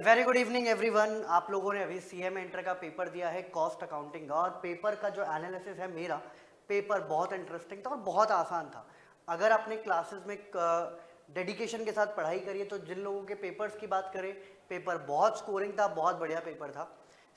Very good evening everyone. आप लोगों ने अभी सीएम इंटर का पेपर दिया है कॉस्ट अकाउंटिंग का, और पेपर का जो एनालिसिस है मेरा पेपर बहुत इंटरेस्टिंग था और बहुत आसान था। अगर आपने क्लासेस में डेडिकेशन के साथ पढ़ाई करी है तो जिन लोगों के पेपर्स की बात करें, पेपर बहुत स्कोरिंग था, बहुत बढ़िया पेपर था।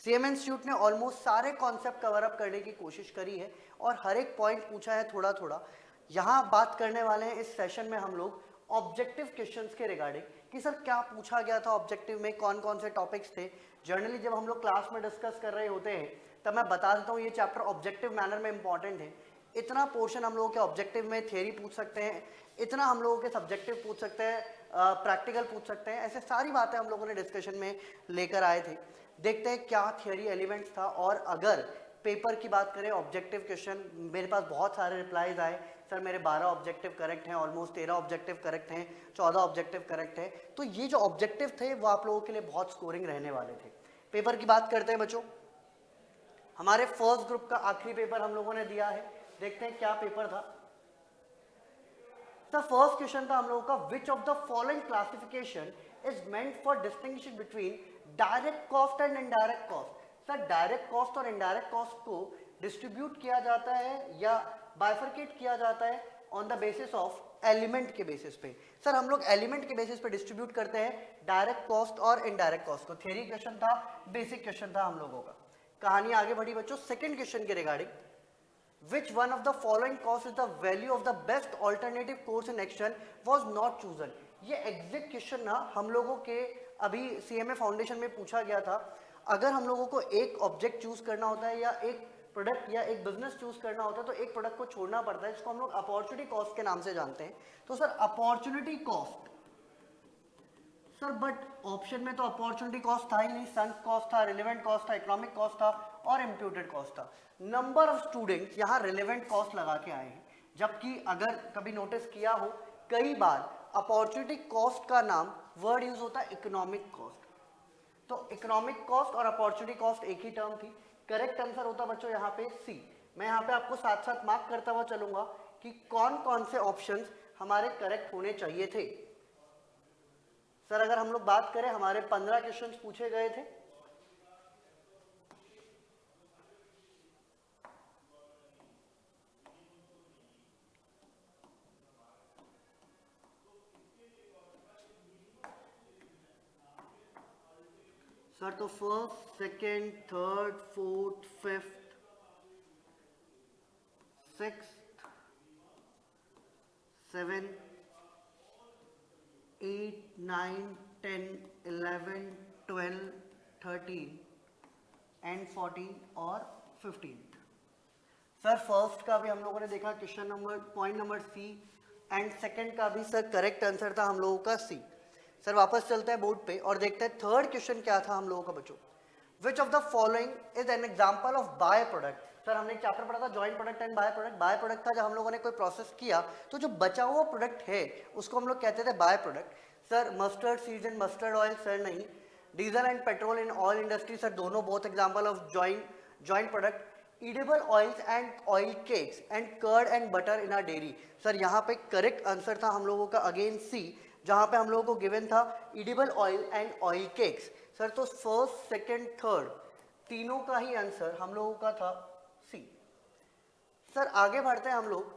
सीएम इंस्टीट्यूट ने ऑलमोस्ट सारे कॉन्सेप्ट कवर अप करने की कोशिश करी है और हर एक पॉइंट पूछा है थोड़ा थोड़ा। यहाँ बात करने वाले हैं इस सेशन में हम लोग ऑब्जेक्टिव क्वेश्चंस के रिगार्डिंग कि सर क्या पूछा गया था ऑब्जेक्टिव में, कौन कौन से टॉपिक्स थे। जनरली जब हम लोग क्लास में डिस्कस कर रहे होते हैं तब मैं बता देता हूँ ये चैप्टर ऑब्जेक्टिव मैनर में इंपॉर्टेंट है। इतना पोर्शन हम लोगों के ऑब्जेक्टिव में थियरी पूछ सकते हैं, इतना हम लोगों के सब्जेक्टिव पूछ सकते हैं, प्रैक्टिकल पूछ सकते हैं। ऐसे सारी बातें हम लोगों ने डिस्कशन में लेकर आए थे। देखते हैं क्या थियरी एलिमेंट्स था। और अगर पेपर की बात करें ऑब्जेक्टिव क्वेश्चन, मेरे पास बहुत सारे रिप्लाईज आए, सर मेरे 12 ऑब्जेक्टिव करेक्ट हैं, ऑलमोस्ट 13 ऑब्जेक्टिव करेक्ट हैं, 14 ऑब्जेक्टिव करेक्ट है। तो ये जो ऑब्जेक्टिव थे वो आप लोगों के लिए बहुत स्कोरिंग रहने वाले थे। पेपर की बात करते हैं बच्चों। हमारे फर्स्ट ग्रुप का आखिरी पेपर हम लोगों ने दिया है, देखते हैं क्या पेपर था। सर फर्स्ट क्वेश्चन था हम लोगों का, विच of the following classification is meant for distinguishing between direct cost and indirect cost. Sir direct cost और इनडायरेक्ट कॉस्ट को डिस्ट्रीब्यूट किया जाता है या बाइफरकेट किया जाता है on the basis of element के बेसिस पे। सर हम लोग एलिमेंट के बेसिस पे डिस्ट्रीब्यूट करते हैं डायरेक्ट कॉस्ट और इनडायरेक्ट कॉस्ट को। थ्योरी क्वेश्चन था, बेसिक क्वेश्चन था हम लोगों का। कहानी आगे बढ़ी बच्चों सेकंड क्वेश्चन के regarding, which one of the following cost is the value of the best alternative course in action was not chosen। ये एग्जैक्ट क्वेश्चन ना हम लोगों के अभी सीएमए फाउंडेशन में पूछा गया था। अगर हम लोगों को एक ऑब्जेक्ट चूज करना होता है या एक प्रोडक्ट या एक बिजनेस चूज करना होता है तो एक प्रोडक्ट को छोड़ना पड़ता है, जिसको हम लोग अपॉर्चुनिटी कॉस्ट के नाम से जानते हैं। तो sir opportunity cost, sir but option में तो अपॉर्चुनिटी कॉस्ट था ही नहीं, संक कॉस्ट था, रिलेवेंट कॉस्ट था, इकोनॉमिक कॉस्ट था और इम्प्यूटेड कॉस्ट था। नंबर ऑफ स्टूडेंट्स यहाँ रिलेवेंट कॉस्ट लगा के आए हैं, जबकि अगर कभी नोटिस किया हो कई बार अपॉर्चुनिटी कॉस्ट का नाम वर्ड यूज होता है इकोनॉमिक कॉस्ट। तो इकोनॉमिक कॉस्ट और अपॉर्चुनिटी कॉस्ट एक ही टर्म थी। करेक्ट आंसर होता बच्चों यहाँ पे सी। मैं यहाँ पे आपको साथ साथ मार्क करता हुआ चलूंगा कि कौन कौन से ऑप्शंस हमारे करेक्ट होने चाहिए थे। सर अगर हम लोग बात करें हमारे 15 क्वेश्चंस पूछे गए थे, सर तो first second third fourth fifth six seven 8 9 10 11 12 13 and 14 और 15। सर फर्स्ट का भी हम लोगों ने देखा question number point number C, and second का भी सर करेक्ट आंसर था हम लोगों का सी। सर वापस चलते हैं बोर्ड पे और देखते हैं थर्ड क्वेश्चन क्या था हम लोगों का बच्चों। विच of the following is an example of bye product. Sir हमने एक चैप्टर पढ़ा था joint product and by product. By product था जब हम लोगों ने कोई प्रोसेस किया तो जो बचा हुआ प्रोडक्ट है उसको हम लोग कहते थे by product. Sir mustard seeds and mustard oil, sir नहीं। Diesel and petrol in oil industry, sir दोनों both example of joint product. edible oils and oil cakes and curd and butter in our dairy। Sir यहाँ पे correct answer था हम लोगों का again सी, जहाँ पे हम लोगों को गिवन था edible oil and oil cakes। Sir तो फर्स्ट सेकंड थर्ड तीनों का ही आंसर हम लोगों का था सी। सर आगे बढ़ते हैं हम लोग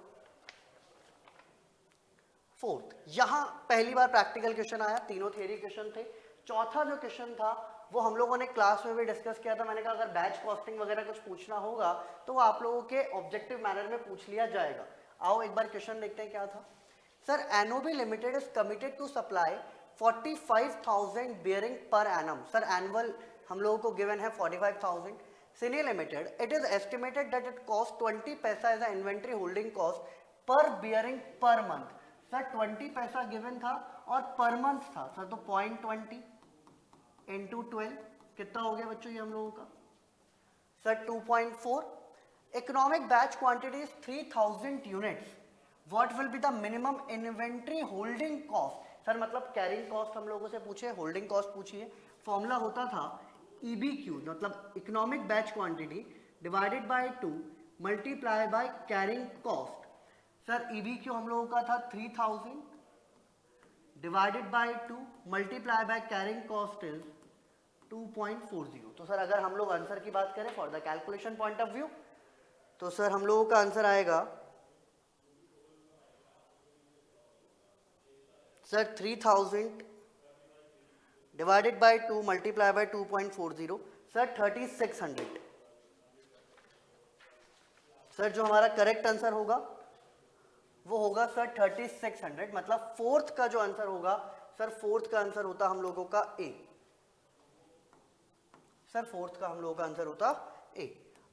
फोर्थ। यहां पहली बार प्रैक्टिकल क्वेश्चन आया, तीनों थियरी क्वेश्चन थे। चौथा जो क्वेश्चन था वो हम लोगों ने क्लास में भी डिस्कस किया था। मैंने कहा अगर बैच कॉस्टिंग वगैरह कुछ पूछना होगा तो वो आप लोगों के ऑब्जेक्टिव मैनर में पूछ लिया जाएगा। आओ एक बार क्वेश्चन देखते हैं क्या था। Sir NOB limited is committed to supply 45,000 bearing per annum. Sir annual हम लोगों को गिवन है 45,000। सिनी limited, it is estimated that it cost 20 paisa as a inventory holding cost per bearing per month. Sir 20 paisa given था और per month था। Sir तो 0.20 into 12 कितना हो गया बच्चों ये हम लोगों का। Sir 2.4। Economic batch quantity is 3000 units. What will be the minimum inventory holding cost. Sir मतलब कैरिंग कॉस्ट हम लोगों से पूछे, होल्डिंग कॉस्ट पूछी है। फॉर्मूला होता था EBQ मतलब economic batch quantity divided by 2 multiply by carrying cost. Sir EBQ हम लोगों का था 3000 divided by 2 multiply by carrying cost is 2.40। तो सर अगर हम लोग आंसर की बात करें for the calculation point of view, तो सर हम लोगों का आंसर आएगा sir 3000 divided by 2 multiply by 2.40, sir 3600। Sir जो हमारा करेक्ट आंसर होगा वो होगा सर 3600, मतलब फोर्थ का जो आंसर होगा सर, फोर्थ का आंसर होता हम लोगों का ए। सर फोर्थ का हम लोगों का आंसर होता ए।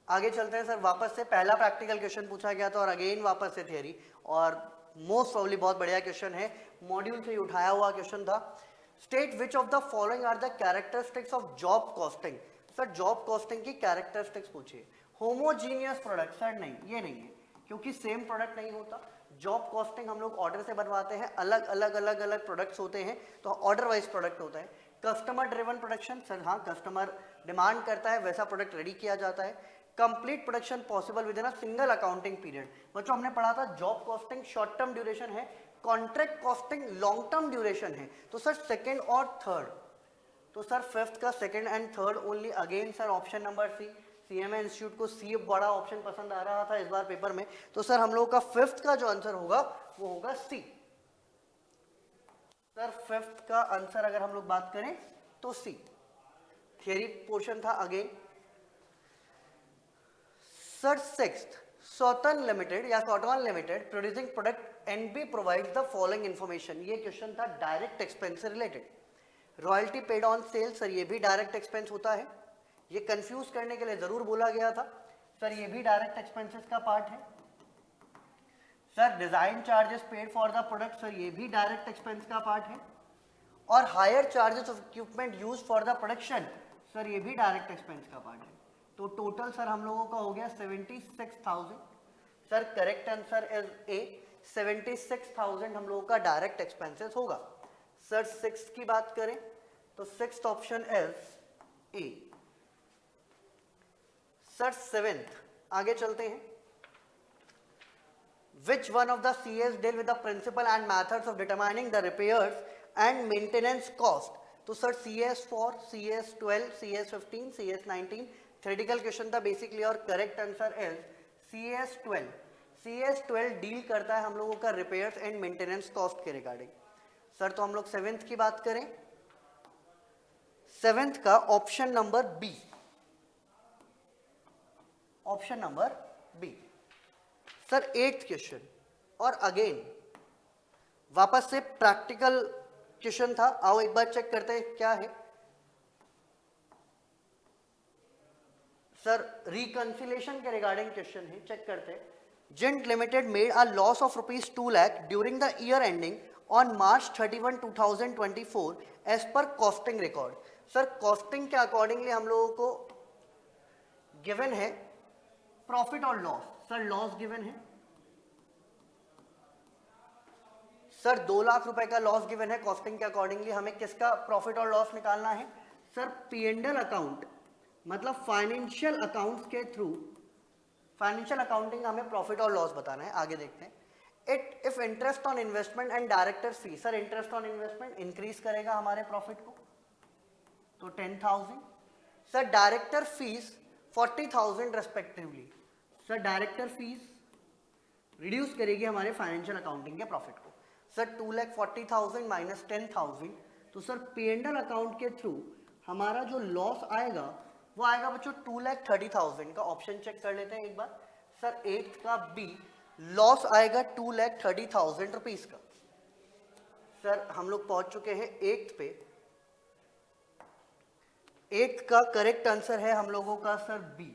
आगे चलते हैं सर, वापस से पहला प्रैक्टिकल क्वेश्चन पूछा गया था और अगेन वापस से थियरी, और मोस्ट प्रॉब्ली बहुत बढ़िया क्वेश्चन है, मॉड्यूल से ही उठाया हुआ क्वेश्चन था। State which of the following are the characteristics of job costing. Sir job costing की कैरेक्टरिस्टिक्स पूछिए। होमोजीनियस प्रोडक्ट, सर नहीं, ये नहीं है, क्योंकि सेम प्रोडक्ट नहीं होता। जॉब कॉस्टिंग हम लोग ऑर्डर से बनवाते हैं, अलग अलग अलग अलग प्रोडक्ट्स होते हैं, तो ऑर्डर वाइज प्रोडक्ट होता है। कस्टमर ड्रिवन प्रोडक्शन, सर हाँ, कस्टमर डिमांड करता है वैसा प्रोडक्ट रेडी किया जाता है। Complete production possible within a single accounting period. बच्चों हमने पढ़ा था job costing short term duration है, contract costing long term duration है। तो सर सेकंड और थर्ड, तो सर फिफ्थ का second and third only. Again sir option number C, CMA institute को सी बड़ा ऑप्शन पसंद आ रहा था इस बार पेपर में, तो सर हम लोग का फिफ्थ का जो आंसर होगा वो होगा सी। सर फिफ्थ का आंसर अगर हम लोग बात करें तो सी। थियरी पोर्शन था अगेन। सर सिक्स्थ, सौतन लिमिटेड या सॉटवन limited producing product NB provides the following information. ये क्वेश्चन था डायरेक्ट एक्सपेंस से related. Royalty paid on sale, sir ये भी डायरेक्ट एक्सपेंस होता है, ये कंफ्यूज करने के लिए जरूर बोला गया था। सर ये भी डायरेक्ट एक्सपेंसेस का पार्ट है। Sir design charges paid for the product, sir ये भी डायरेक्ट एक्सपेंस का पार्ट है। और higher charges of equipment use for the production, sir ये भी डायरेक्ट एक्सपेंस का पार्ट है। तो टोटल सर हम लोगों का हो गया 76,000। Sir correct answer is a, 76,000 हम लोगों का डायरेक्ट एक्सपेंसेस होगा। सर सिक्स्थ की बात करें तो sixth option is a. Sir seventh, आगे चलते हैं। Which one of the CS deal with the principle and methods of determining the repairs and maintenance cost? तो सर CS4, CS12, CS15, CS19 theoretical question था बेसिकली, और correct answer is CS12। CS12 deal करता है हम लोगों का repairs and maintenance cost के रिगार्डिंग। सर तो हम लोग सेवेंथ की बात करें, सेवेंथ का option number B, option number B. Sir eighth question, और अगेन वापस से प्रैक्टिकल क्वेश्चन था, आओ एक बार चेक करते हैं क्या है। सर रिकंसिलेशन के रिगार्डिंग क्वेश्चन है, चेक करते हैं। जिंट limited made a loss of ₹2 lakh during the year ending on March 31, 2024 as per costing record. Sir costing के अकॉर्डिंगली हम लोगों को गिवन है प्रॉफिट और लॉस। सर लॉस गिवन है, सर 2 लाख रुपए का लॉस गिवन है कॉस्टिंग के अकॉर्डिंगली। हमें किसका प्रॉफिट और लॉस निकालना है? सर P&L अकाउंट, मतलब फाइनेंशियल अकाउंट्स के थ्रू, फाइनेंशियल अकाउंटिंग हमें प्रॉफिट और लॉस बताना है। आगे देखते हैं। If interest on investment and director fee, sir interest on investment increase करेगा हमारे प्रॉफिट को, तो 10,000। Sir director fees 40,000 respectively, sir director fees reduce करेगी हमारे फाइनेंशियल अकाउंटिंग के प्रॉफिट को। सर 2,40,000 माइनस 10,000, तो सर P&L अकाउंट के थ्रू हमारा जो लॉस आएगा वो आएगा बच्चों 2,30,000 का। ऑप्शन चेक कर लेते हैं एक बार। सर एट्थ का बी, लॉस आएगा 2,30,000 रुपीज का। सर हम लोग पहुंच चुके हैं एट्थ पे। एट्थ का करेक्ट आंसर है हम लोगों का sir B.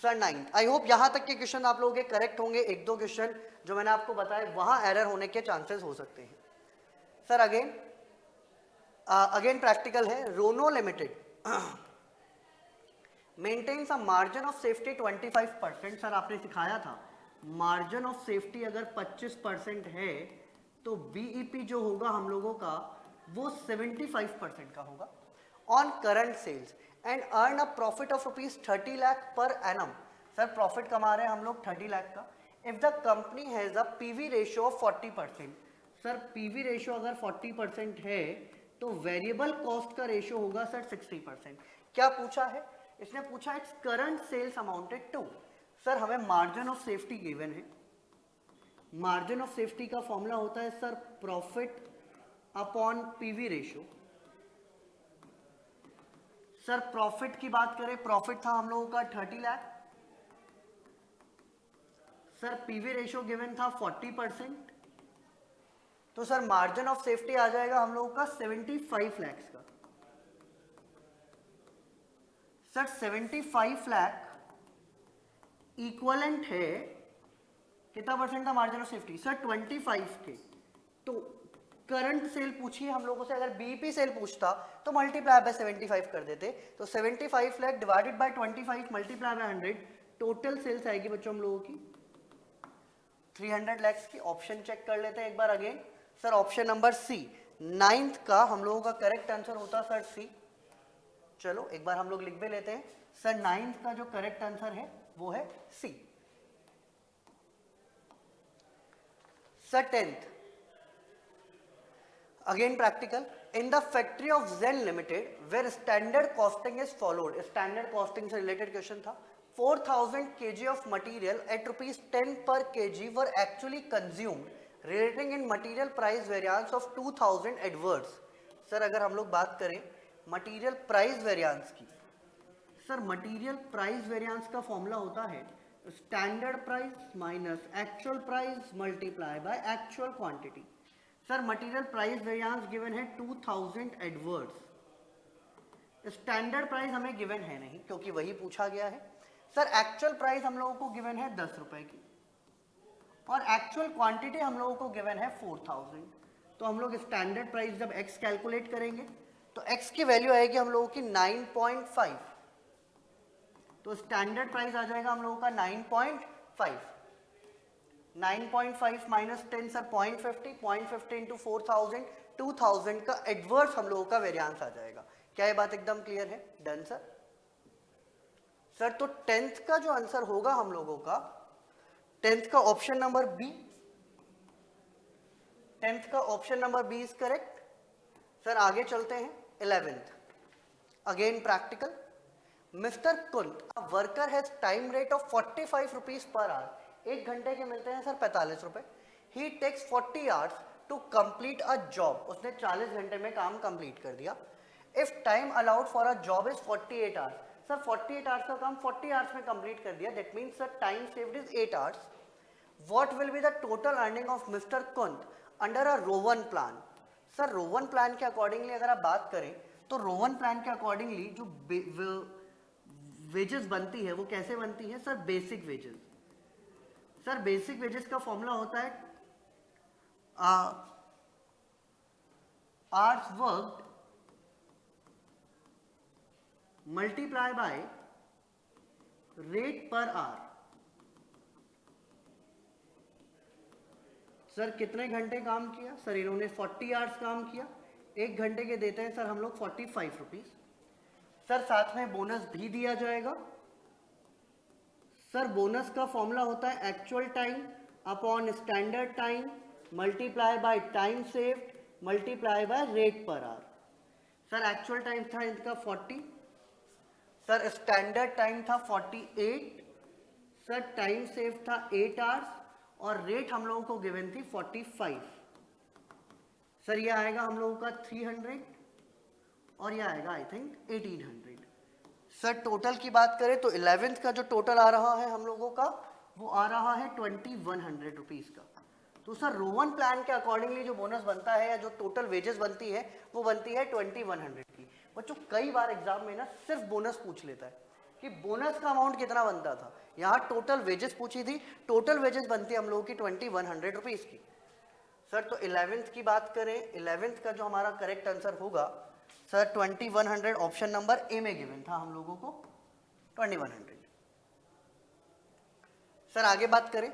Sir ninth, I hope यहां तक के क्वेश्चन आप लोगों के करेक्ट होंगे। एक दो क्वेश्चन जो मैंने आपको बताया वहां एरर होने के चांसेस हो सकते हैं। सर अगेन प्रैक्टिकल है। रोनो limited maintains a margin of safety 25%। Sir आपने सिखाया था मार्जिन ऑफ सेफ्टी अगर 25% है तो बीईपी जो होगा हम लोगों का वो 75% का होगा on current sales and earn a profit of ₹30 lakh पर एनम। सर प्रॉफिट कमा रहे हैं हम लोग 30 लाख का। If the company has a PV ratio of 40%, sir PV ratio अगर 40% है तो वेरिएबल कॉस्ट का रेशियो होगा सर 60%। क्या पूछा है इसने? पूछा its current sales amounted to. Sir हमें मार्जिन ऑफ सेफ्टी गिवन है। मार्जिन ऑफ सेफ्टी का फॉर्मूला होता है sir profit upon PV ratio. Sir profit की बात करें, प्रॉफिट था हम लोगों का 30 lakh. Sir PV ratio given था 40%। तो सर मार्जिन ऑफ सेफ्टी आ जाएगा हम लोगों का 75 लाख का। सर 75 लाख इक्वलेंट है, कितना परसेंट का मार्जिन ऑफ सेफ्टी? सर 25 के। तो करंट सेल पूछिए हम लोगों से, अगर बीईपी सेल पूछता तो मल्टीप्लाई बाय 75 कर देते। तो 75 lakh divided by 25 multiply by 100, total sales आएगी बच्चों हम लोगों की 300 लाख की। ऑप्शन चेक कर लेते हैं एक बार again. Sir option number C, 9th का हम लोगों का करेक्ट आंसर होता सर सी। चलो एक बार हम लोग लिख भी लेते हैं। सर 9th का जो करेक्ट आंसर है वो है C. Sir 10th again practical. In the factory of जेन limited where standard costing is followed. Standard costing से रिलेटेड क्वेश्चन था। 4000 kg of material at ₹10 per kg were actually consumed, relating in material price variance of 2000 adverse। Sir अगर हम लोग बात करें material price variance की, sir material price variance का formula होता है standard price minus actual price multiply by actual quantity. Sir material price variance given है 2000 एडवर्स। स्टैंडर्ड प्राइस हमें गिवन है नहीं क्योंकि वही पूछा गया है। सर एक्चुअल प्राइस हम लोगों को गिवन है 10 रुपए की और एक्चुअल क्वांटिटी हम लोगों को गिवन है 4000। तो हम लोग स्टैंडर्ड प्राइस जब x कैलकुलेट करेंगे तो x की वैल्यू आएगी हम लोगों की 9.5। तो स्टैंडर्ड प्राइस आ जाएगा हम लोगों का 9.5। 9.5 माइनस 10 सर 0.50, 0.50 इंटू 4000, 2000 का एडवर्स हम लोगों का वेरिएंस आ जाएगा। क्या ये बात एकदम क्लियर है? Done sir. सर तो 10th का जो आंसर होगा हम लोगों का, 10th का ऑप्शन नंबर बी, 10th का option number B is correct. Sir आगे चलते हैं 11th अगेन प्रैक्टिकल। मिस्टर कुंत a worker has time rate of 45 rupees per hour. एक घंटे के मिलते हैं सर 45 रुपए। He takes 40 hours to complete a job. उसने 40 घंटे में काम कंप्लीट कर दिया। If time allowed for a job is 48 hours. Sir 48 hours का काम 40 आवर्स में कंप्लीट कर दिया, that means sir time saved is 8 hours. What will be the total earning of mister कुंत under a Rowan plan. Sir Rowan plan के accordingly अगर आप बात करें तो रोवन प्लान के अकॉर्डिंगली जो वेजेस बनती है वो कैसे बनती है? Sir basic wages. Sir basic wages का फॉर्मूला होता है hours worked multiply by rate per hour. Sir कितने घंटे काम किया? सर इन्होंने 40 आवर्स काम किया। एक घंटे के देते हैं सर हम लोग 45 रुपीज। सर साथ में बोनस भी दिया जाएगा। सर बोनस का फॉर्मूला होता है actual time upon standard time multiply by time saved multiply by rate per hour. Sir actual time था इनका 40, सर स्टैंडर्ड टाइम था 48, सर टाइम सेव था 8 आवर्स और रेट हम लोगों को गिवन थी 45। सर ये आएगा हम लोगों का 300 और ये आएगा आई थिंक 1800। सर टोटल की बात करें तो 11th का जो टोटल आ रहा है हम लोगों का वो आ रहा है 2100 रुपीज का। तो सर रोवन प्लान के अकॉर्डिंगली जो बोनस बनता है या जो टोटल वेजेस बनती है वो बनती है 2100 की। बच्चों कई बार एग्जाम में ना सिर्फ बोनस पूछ लेता है कि बोनस का अमाउंट कितना बनता था। यहाँ टोटल वेजेस पूछी थी, टोटल वेजेस बनती है हम लोगों की 2100 रुपीज की। सर तो 11th की बात करें, 11th का जो हमारा करेक्ट आंसर होगा सर 2100 ऑप्शन नंबर ए में गिवन था हम लोगों को 2100। सर आगे बात करें,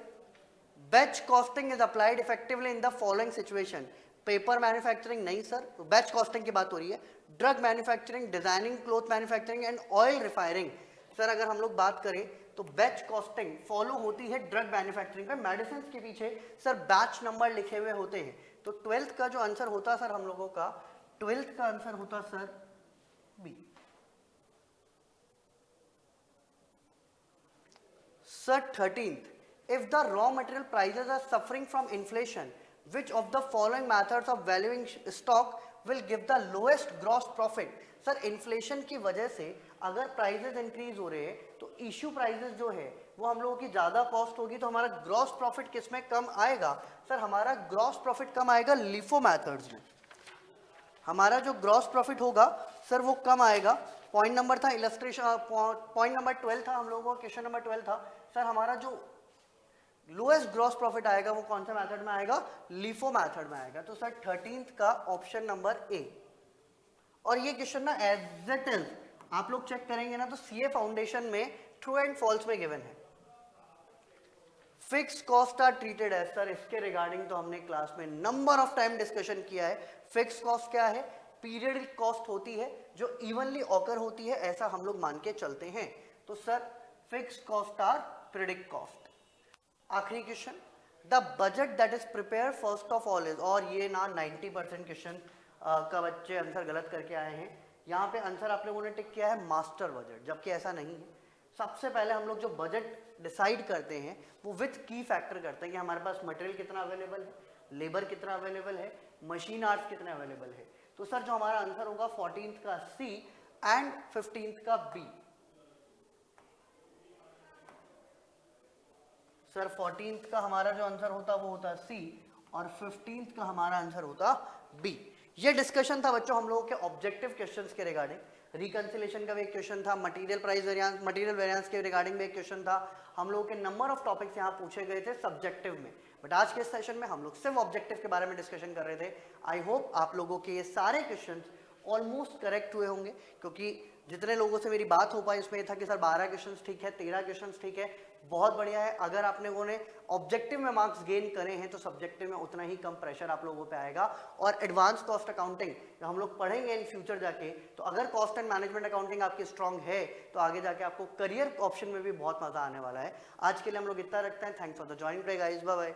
batch costing is applied effectively in the following situation. Paper manufacturing नहीं सर, तो बैच कॉस्टिंग की बात हो रही है। Drug manufacturing, designing, cloth manufacturing and oil refining. Sir अगर हम लोग बात करें तो बैच कॉस्टिंग फॉलो होती है ड्रग मैन्युफैक्चरिंग पे। मेडिसिन के पीछे सर बैच नंबर लिखे हुए होते हैं। तो 12th का जो आंसर होता सर हम लोगों का 12th का आंसर होता sir B. Sir, 13th, if the raw material prices are suffering from inflation, which of the following methods of valuing stock will give the lowest gross profit? Sir inflation की वजह से अगर prices increase हो रहे हैं तो issue prices जो है वो हम लोगों की ज़्यादा कॉस्ट होगी, तो हमारा ग्रॉस प्रॉफिट किस में कम आएगा? सर हमारा ग्रॉस प्रॉफिट कम आएगा लिफो मैथड्स में। हमारा जो ग्रॉस प्रॉफिट होगा सर वो कम आएगा। पॉइंट नंबर था इलस्ट्रेशन, पॉइंट नंबर 12 था हम लोगों का, क्वेश्चन नंबर 12 था सर हमारा जो लोएस्ट ग्रॉस प्रॉफिट आएगा वो कौन सा मेथड में आएगा? लिफो मेथड में आएगा। तो सर 13th का ऑप्शन नंबर ए। और ये क्वेश्चन ना एज इट इज आप लोग चेक करेंगे ना तो सीए फाउंडेशन में ट्रू एंड फॉल्स में गिवन है। Fix cost are treated as, sir इसके रिगार्डिंग तो हमने क्लास में नंबर ऑफ टाइम डिस्कशन किया है। फिक्स कॉस्ट क्या है? पीरियडिक कॉस्ट होती है जो इवनली ऑकर होती है, ऐसा हम लोग मान के चलते हैं। तो sir fix cost are periodic cost. आखिरी question, the budget that is prepare first of all is, और ये ना 90% क्वेश्चन का बच्चे आंसर गलत करके आए हैं। यहाँ पे आंसर आप लोगों ने टिक किया है मास्टर बजट, जबकि ऐसा नहीं है। सबसे पहले हम लोग जो बजट डिसाइड करते हैं वो विथ की फैक्टर करते हैं कि हमारे पास मटेरियल कितना अवेलेबल है, लेबर कितना अवेलेबल है, मशीन आवर्स कितने अवेलेबल है। तो सर जो हमारा आंसर होगा 14th का सी एंड 15th का बी। सर 14th का हमारा जो आंसर होता वो होता सी और 15th का हमारा आंसर होता बी। ये डिस्कशन था बच्चों हम लोगों के ऑब्जेक्टिव क्वेश्चंस के रिगार्डिंग। रिकंसिलेशन का भी एक क्वेश्चन था, material price variance, material variance के रिगार्डिंग भी एक क्वेश्चन था। हम लोगों के नंबर ऑफ टॉपिक्स यहाँ पूछे गए थे सब्जेक्टिव में, बट आज के सेशन में हम लोग सिर्फ ऑब्जेक्टिव के बारे में डिस्कशन कर रहे थे। आई होप आप लोगों के ये सारे क्वेश्चंस ऑलमोस्ट करेक्ट हुए होंगे, क्योंकि जितने लोगों से मेरी बात हो पाई उसमें ये था कि सर 12 क्वेश्चंस ठीक है, 13 क्वेश्चंस ठीक है, बहुत बढ़िया है। अगर आप लोगों ने ऑब्जेक्टिव में मार्क्स गेन करे हैं तो सब्जेक्टिव में उतना ही कम प्रेशर आप लोगों पे आएगा। और एडवांस कॉस्ट अकाउंटिंग हम लोग पढ़ेंगे इन फ्यूचर जाके, तो अगर कॉस्ट एंड मैनेजमेंट अकाउंटिंग आपकी स्ट्रांग है तो आगे जाके आपको करियर ऑप्शन में भी बहुत मजा आने वाला है। आज के लिए हम लोग इतना रखते हैं। Thanks for the joining today guys, bye bye.